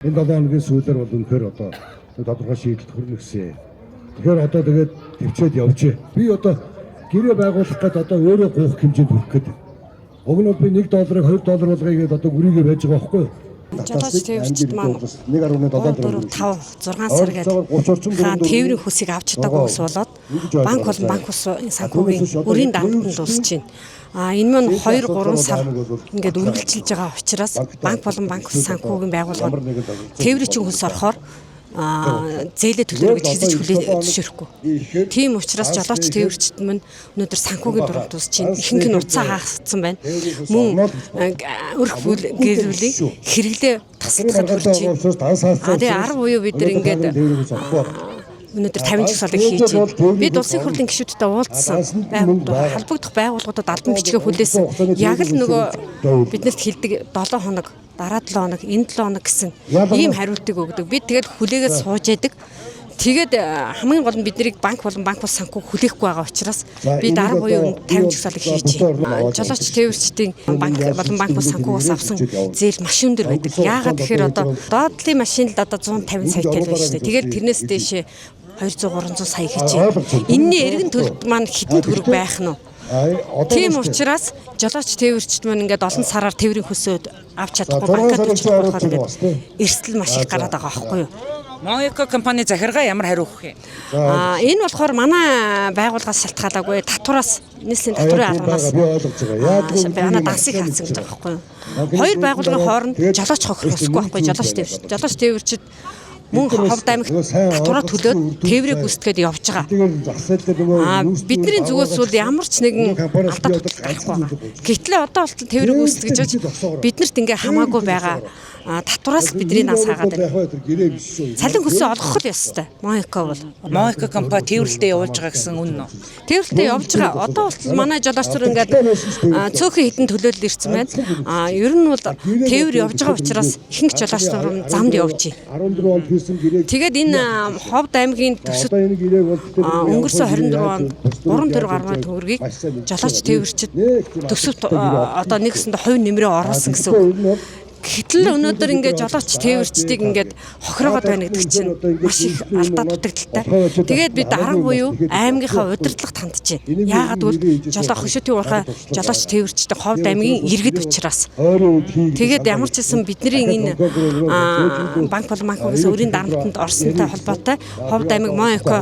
Энэ 7 хоногийн сүүлээр бол үнэхээр одоо тодорхой шийдэлд хүрнэ гэсэн. Тэгэхээр одоо тэгээд төвчөөд явжээ. Би одоо гэрээ байгуулах гэдэг одоо өөрөө гуйх хэмжээнд хүрэх гэдэг. Уг нь би $1 $2 болгоё гэдээ одоо гүрийгээ байж байгаа байхгүй юу? Жолооч тээвэрчд маань 1.7 5 6 сар гэдэг тээврийн хөсийг авч чадаагүй ус болоод банк болон банк усын санхүүгийн өрийн даамтанд дуусж байна. Энэ маань 2 3 сар ингээд үргэлжилж байгаа учраас банк болон банк усын санхүүгийн байгууллагууд тээврийн чинь хөлс орохоор зээлээ төлөөрөж хязгаарч зөвшөөрөхгүй. Тийм учраас жолооч тээвэрчд мань өнөөдөр санхүүгийн дуранд тусч чинь ихэнх нь уцаа хаагдсан байна. Мөн өрх бүл гэрүүлийн хэрэглээ тасалдахад хүрч байна. Тэгээ 10 буюу бид нар ингээд өнөөдөр 50 жигсаалыг хийж байна. Бид улсын хурлын гишүүдтэй уулзсан холбогдох байгууллагуудад албан бичгээ хүлээсэн. Яг л нөгөө биднэрт хэлдэг 7 хоног дараа 7 хоног энэ 7 хоног гэсэн ийм хариултыг өгдөг. Бид тэгэл хүлээгээд сууж яадаг. Тэгээд хамгийн гол нь биднийг банк болон банк ус санхүү хүлээхгүй байгаа учраас бид 10 буюу 50 жигсаалыг хийж байна. Жолооч тээвэрчдийн банк болон банк ус санхүүгээс авсан зээл маш өндөр байдаг. Яагаад тэгэхээр одоо доотлын машин л одоо 150 сая төгрөг шүү дээ. Тэгээд тэрнээс дээшээ 200 300 сая хийж байна. Энэний эргэн төлөлт маань хэдэн төгрөг байх нь вэ? Тийм учраас жолооч тээвэрчд маань ингээд олон сараар тээврийн хөсөөд авч чадахгүй банкад үчиж болохоор ингээд эрсдэл маш их гараад байгаа байхгүй юу? Moeco компани захиргаа ямар хариу өгөх юм? Энэ болохоор манай байгууллагаас шалтгаалаагүй татвараас нийслэлийн татварын албанаас манай дансыг хаацсан гэж байгаа байхгүй юу? Хоёр байгууллагын хооронд жолооч хохирох ёсгүй байхгүй юу? Жолооч тээвэрчд мөн Ховд аймагт татвараа төлөөд тээврээ гүйцэтгээд явж байгаа. Бидний зүгээс бол ямар ч нэгэн алдаа тутал гарахгүй байгаа. Гэтэл одоо болтол тээврээ гүйцэтгэж биднэрт ингээ хамаагүй байгаа. Татвараас бидний нас хаагаад байна. Цалин хөсөө олгох л ёстой. Moeco бол. Moeco компани тээвэрлэлтэд явуулж байгаа гэсэн үнэн үү? Тээвэрлэлтэд явж байгаа. Одоо болтол манай жолоочдор ингээд цөөхөн хитэн төлөөлөл ирсэн байна. Ер нь бол тээвэр явж байгаа учраас ихэнх жолоочдор замд явж байна. Тэгээд энэ Ховд аймгийн төсөв өнгөрсөн 24 онд 3 гаруй төгрөгийг жолооч тээвэрчд төсөвт одоо нэгсэндээ хувь нэмрээ оруулсан гэсэн үг. Гэтэл өнөөдөр ингээд жолооч тээвэрчдийг ингээд хохироогоод байна гэдэг чинь маш их алдаа дутагдaltaй. Тэгээд бид дарга буюу аймгийнхаа удирдлагт хандж байна. Яагаад гэвэл хөшөөтийн уурхай жолооч тээвэрчдэг Ховд аймгийн иргэд учраас. Тэгээд ямар ч гэсэн бидний энэ банк болон банкугаас өрийн дарамтанд орсонтой холбоотой Ховд аймаг Moeco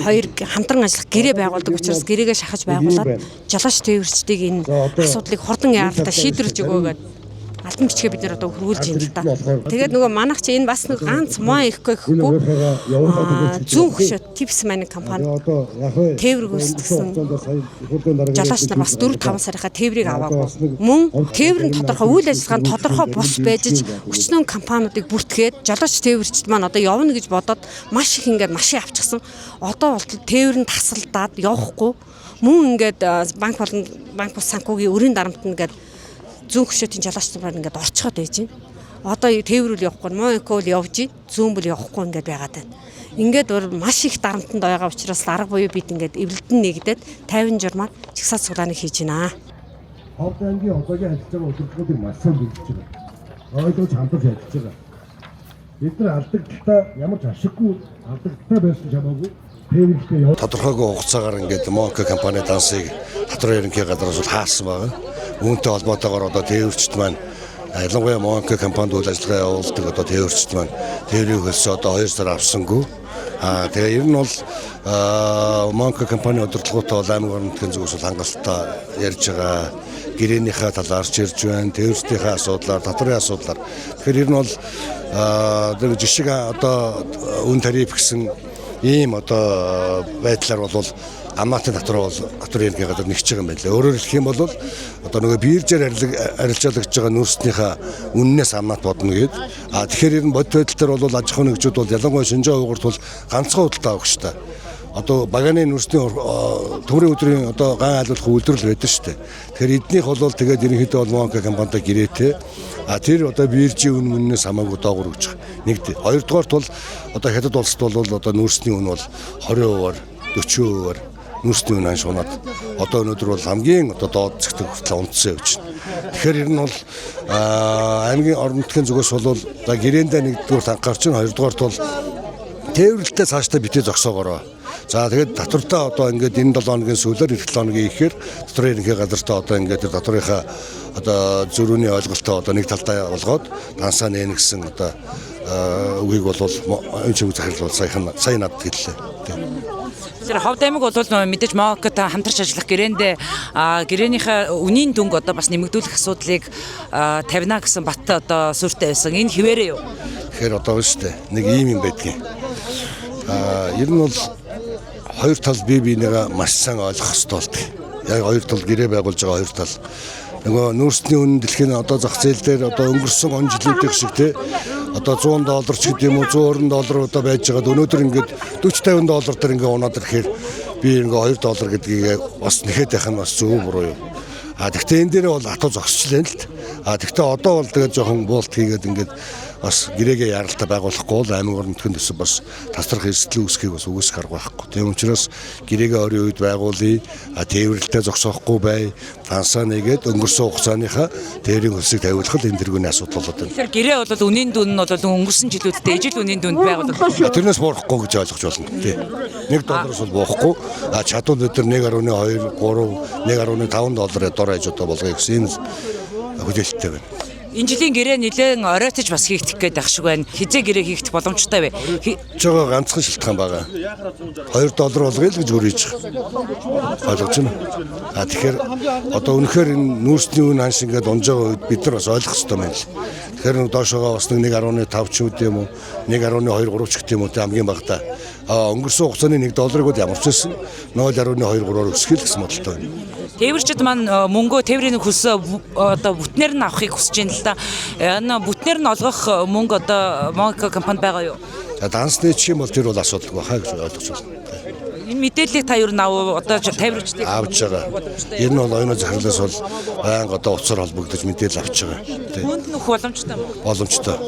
хоёр хамтран ажиллах гэрээ байгуулдаг учраас гэрээгээ шахаж байгуулад жолооч тээвэрчдийг энэ асуудлыг хурдан яаралтай шийдвэрлэж өгөөгээд албан бичгээ бид нар одоо хөрвүүлж юм л да. Тэгээд нөгөө манайх чи энэ бас нэг ганц Moeco гэхгүй зүүн хөшөө Tips маань компани тээвэр гүйцэтгсэн жолооч нар бас 4 5 сарынхаа тээврийг аваагүй. Мөн тээврийн тодорхой үйл ажиллагаанд тодорхой бус байж өчнөн компаниудыг бүртгээд жолооч тээвэрчд маань одоо явна гэж бодоод маш их ингээд машин авчихсан. Одоо болтол тээвэр нь тасалдаад явахгүй. Мөн ингээд банк болон банк ус санхүүгийн өрийн дарамтнд ингээд зүүн хөшөөтийн жолооч нар ингээд орцоход байж байна. Одоо тээврүүл явахгүй, Moeco л явж байна. Зүүн бүл явахгүй ингээд байгаад байна. Ингээд маш их дарамтанд байгаа учраас дарга буюу бид ингээд эвлэлдэн нэгдээд 50 журмаар чигсаал цуглааныг хийж байна. Ховд аймгийн одоогийн ажиллаж байгаа удирдлагуудыг маш сайн бэлдэж байгаа. Ойлгож хамтарч ажиллаж байгаа. Бид нар алдагдaltaа ямар ч ашиггүй алдагдaltaа байсан ч хамаагүй тодорхойгүй хугацаагаар ингээд Moeco компани дансыг татвар ерөнхий гадраас хаасан байгаа. Үүнтэй холбоотойгоор одоо тээвэрчд маань ялангуяа Moeco компанид үйл ажиллагаа явуулдаг одоо тээвэрчд маань тээврийн хөлсөө одоо 2 сар авсангүй. Тэгээ ер нь бол Moeco компани удирдлагуудтай бол аймаг орон нутгийн зүгээс бол хангалттай ярьж байгаа. Гэрээнийхээ талаарч ирж байна, тээвэрчдийнхээ асуудлаар, татварын асуудлаар. Тэгэхээр ер нь бол жишг одоо үн тариф гэсэн ийм одоо байдлаар бол амнаатын татвар ерөнхий гадар нэгж байгаа юм байна. Өөрөөр хэлэх юм бол одоо нөгөө биржээр арилжаалагч байгаа нөөцнийхээ үннээс амнаат бодно гээд. Тэгэхээр ер нь бод байдлаар бол аж ахуйн нэгжүүд бол ялангуяа шинжээ уурт бол ганцхан худалдаа авах шүү дээ. Одоо багааны нөөцний төмрийн өдрийн одоо ган айлуулах үйлдвэрлэл байдаг шүү дээ. Тэгэхээр эднийх бол тэгээд ерөнхийдөө бол Moeco компанитай гэрээтэй. Тэр одоо биржийн үннээс хамаагүй доогуур өгч байгаа. Нэгд. Хоёрдугаарт бол одоо хятад улсад бол одоо нөөцний үн бол 20%-аар 40%-аар нүүрсний үн шунаад одоо өнөөдөр бол хамгийн одоо доод зэгтэг хүртэл унтсан явж байна. Тэгэхээр ер нь бол аймгийн орон нутгийн зүгээс бол гэрээндээ нэгдүгээр анхаарч байна, хоёрдугаарт бол тээвэрлэлтэй цаашдаа битээ зогсоогоорой. За тэгээд татвартаа одоо ингээд энэ 7 хоногийн сүүлээр эх 7 хоногийн ихээр татврын ерөнхий газартаа одоо ингээд татврынхаа одоо зөрүүний ойлголтоо одоо нэг талдаа болгоод дансаа нээн гэсэн одоо үгийг бол энэ чиг захирал бол сая надад хэллээ. Тэр Ховд аймаг бол мэдээж МОК-тай хамтарч ажиллах гэрээндээ гэрээнийхээ үнийн дүнг одоо бас нэмэгдүүлэх асуудлыг тавина гэсэн бат одоо суурьтай байсан. Энэ хിവэрээ юу? Тэгэхээр одоо шүү дээ. Нэг ийм юм байдгийн. Ер нь бол хоёр тал бие биенийгээ маш сайн ойлгох хэрэгтэй болдог. Яг хоёр тал гэрээ байгуулж байгаа хоёр тал. Нөгөө нүүрсний үнэ дэлхийн одоо зах зээл дээр одоо өнгөрсөн он жилүүдийн шиг те одоо $100 ч гэдэг юм уу $120 одоо байж байгаад өнөөдөр ингээд $40-50 дээр ингээд унаад ирэхээр би ингээд $2 гэдгийг бас нэхэд байх нь бас зөв буруу юу. Тэгвэл энэ дээр бол хатуу зогсчлаа л. Тэгвэл одоо бол тэгээд жоохон буулт хийгээд ингээд бас гэрээгээ яралтай байгуулахгүй бол аймаг орон нутгийн төсөв бас тасрах эрсдэл үүсхийг бас үгүйсэх арга байхгүй. Тийм учраас гэрээгээ орийн үед байгуулъя, тээвэрлэлтэй зогсоохгүй бай, дансаа нэгээд өнгөрсөн хугацааныхаа тээврийн хөлсийг тавиулах энэ тэргүүний асуудал болоод байна. Тэгэхээр гэрээ бол үнийн дүн нь бол өнгөрсөн жилүүдтэй ижил үнийн дүнд байгуулагдсан. Тэрнээс буурахгүй гэж ойлгож байна. Тийм. $1 бол буухгүй. Чадвал бид нар 1.2, 3, $1.5 дор хаяж одоо болгоё гэсэн энэ хүлээлттэй байна. Энэ жилийн гэрээ нэлээд оройтож бас хийгдэх гээд байх шиг байна. Хизээ гэрээ хийгдэх боломжтой вэ? Жоо ганцхан шалтгаан байгаа. $2 болгоё л гэж өрөөж байгаа. Ойлгож байна. Тэгэхээр одоо үнэхээр энэ нүүрсний үн ханш ингээд унж байгаа үед бид нар бас ойлгох хэрэгтэй байна л. Тэгэхээр доошоогоо бас 1.5 ч юм уу 1.2 3 ч гэх юм уу хамгийн багтаа. Өнгөрсөн хугацааны $1 бол ямар ч байсан 0.23-оор өсгөл гэсэн бодолтой байна. Тээвэрчид маань мөнгөө тээврийн хөлсөө одоо бүтнээр нь авахыг хүсэж байна л да. Энэ бүтнээр нь олгох мөнгө одоо МОК компанид байгаа юу? Дансны чинь бол тэр бол асуудалгүй хаа гэж ойлгож байна. Энэ мэдээллийг та юу нав одоо тээвэрчдийг авч байгаа. Ер нь бол оюуны захирлаас бол байнга одоо утсаар холбогдож мэдээлэл авч байгаа. Хүнд нөх боломжтой мó? Боломжтой.